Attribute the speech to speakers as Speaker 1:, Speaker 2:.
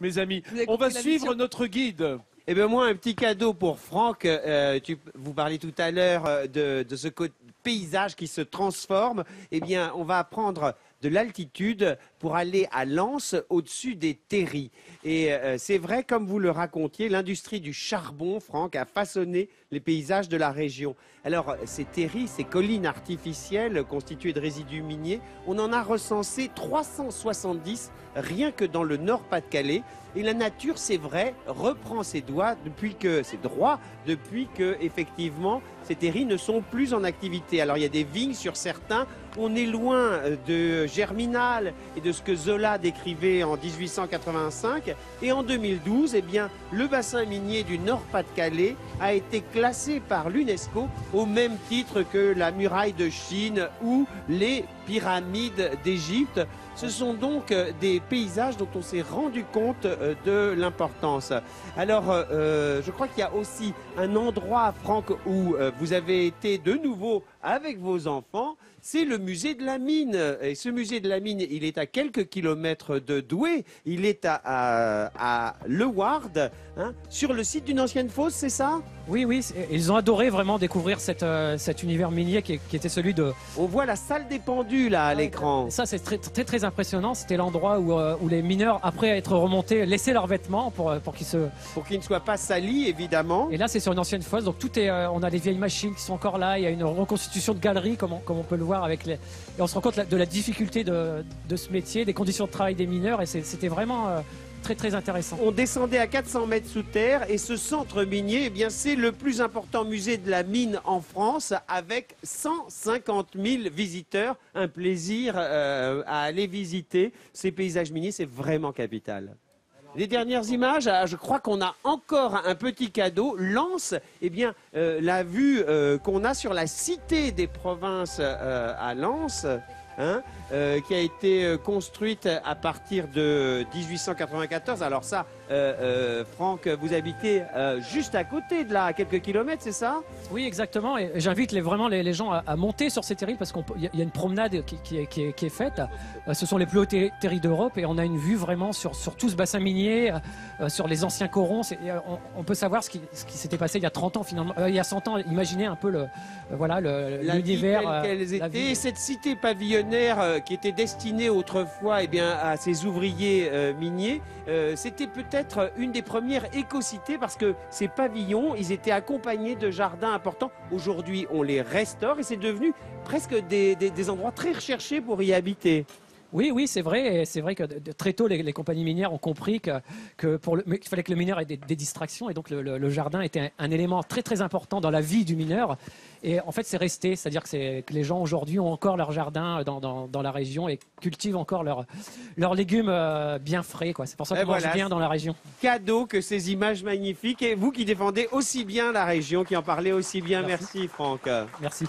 Speaker 1: mes amis.
Speaker 2: Vous avez
Speaker 1: On va
Speaker 2: compris la
Speaker 1: suivre
Speaker 2: mission.
Speaker 1: notre guide.
Speaker 3: Eh bien moi, un petit cadeau pour Franck. Vous parliez tout à l'heure de ce paysage qui se transforme. Eh bien, on va prendre de l'altitude pour aller à Lens, au-dessus des terris. Et c'est vrai, comme vous le racontiez, l'industrie du charbon, Franck, a façonné les paysages de la région. Alors, ces terris, ces collines artificielles constituées de résidus miniers, on en a recensé 370 rien que dans le Nord-Pas-de-Calais. Et la nature, c'est vrai, reprend ses droits depuis que, effectivement, ces terris ne sont plus en activité. Alors, il y a des vignes sur certains. On est loin de Germinal et de ce que Zola décrivait en 1885. Et en 2012, eh bien, le bassin minier du Nord-Pas-de-Calais a été classé par l'UNESCO au même titre que la muraille de Chine ou les pyramides d'Égypte. Ce sont donc des paysages dont on s'est rendu compte de l'importance. Alors, je crois qu'il y a aussi un endroit, Franck, où vous avez été de nouveau avec vos enfants. C'est le musée de la mine. Et ce musée de la mine, il est à quelques kilomètres de Douai. Il est à Le Ward, hein, sur le site d'une ancienne fosse, c'est ça?
Speaker 4: Oui, oui, ils ont adoré vraiment découvrir cet univers minier qui était celui de...
Speaker 3: On voit la salle des pendus là à l'écran.
Speaker 4: Ça, c'est très impressionnant. C'était l'endroit où les mineurs, après être remontés, laissaient leurs vêtements pour
Speaker 3: qu'ils ne soient pas salis, évidemment.
Speaker 4: Et là, c'est sur une ancienne fosse. Donc tout est, on a des vieilles machines qui sont encore là. Il y a une reconstitution de galerie, comme on peut le voir avec les. Et on se rend compte de la difficulté de ce métier, des conditions de travail des mineurs. Et c'était vraiment très intéressant.
Speaker 3: On descendait à 400 mètres sous terre et ce centre minier, eh bien, c'est le plus important musée de la mine en France avec 150 000 visiteurs. Un plaisir à aller visiter ces paysages miniers, c'est vraiment capital. Les dernières images, je crois qu'on a encore un petit cadeau. Lens, eh bien, la vue qu'on a sur la cité des provinces à Lens, hein, qui a été construite à partir de 1894. Alors ça, Franck, vous habitez juste à côté de là, à quelques kilomètres, c'est ça?
Speaker 4: Oui, exactement. Et j'invite vraiment les gens à monter sur ces terris parce qu'il y a une promenade qui est faite. Ce sont les plus hauts terris d'Europe et on a une vue vraiment sur tout ce bassin minier, sur les anciens corons. On peut savoir ce qui s'était passé il y a 30 ans finalement, il y a 100 ans. Imaginez un peu l'univers.
Speaker 3: Et cette cité pavillonnaire qui était destinée autrefois à ces ouvriers miniers, c'était peut-être une des premières éco-cités parce que ces pavillons, ils étaient accompagnés de jardins importants. Aujourd'hui, on les restaure et c'est devenu presque des endroits très recherchés pour y habiter.
Speaker 4: Oui, c'est vrai. C'est vrai que très tôt, les compagnies minières ont compris qu'il fallait que le mineur ait des distractions. Et donc, le jardin était un élément très important dans la vie du mineur. Et en fait, c'est resté. C'est-à-dire que les gens, aujourd'hui, ont encore leur jardin dans la région et cultivent encore leurs légumes bien frais. C'est pour ça qu'on mange bien dans la région.
Speaker 3: Cadeau que ces images magnifiques. Et vous qui défendez aussi bien la région, qui en parlez aussi bien. Merci Franck.
Speaker 4: Merci.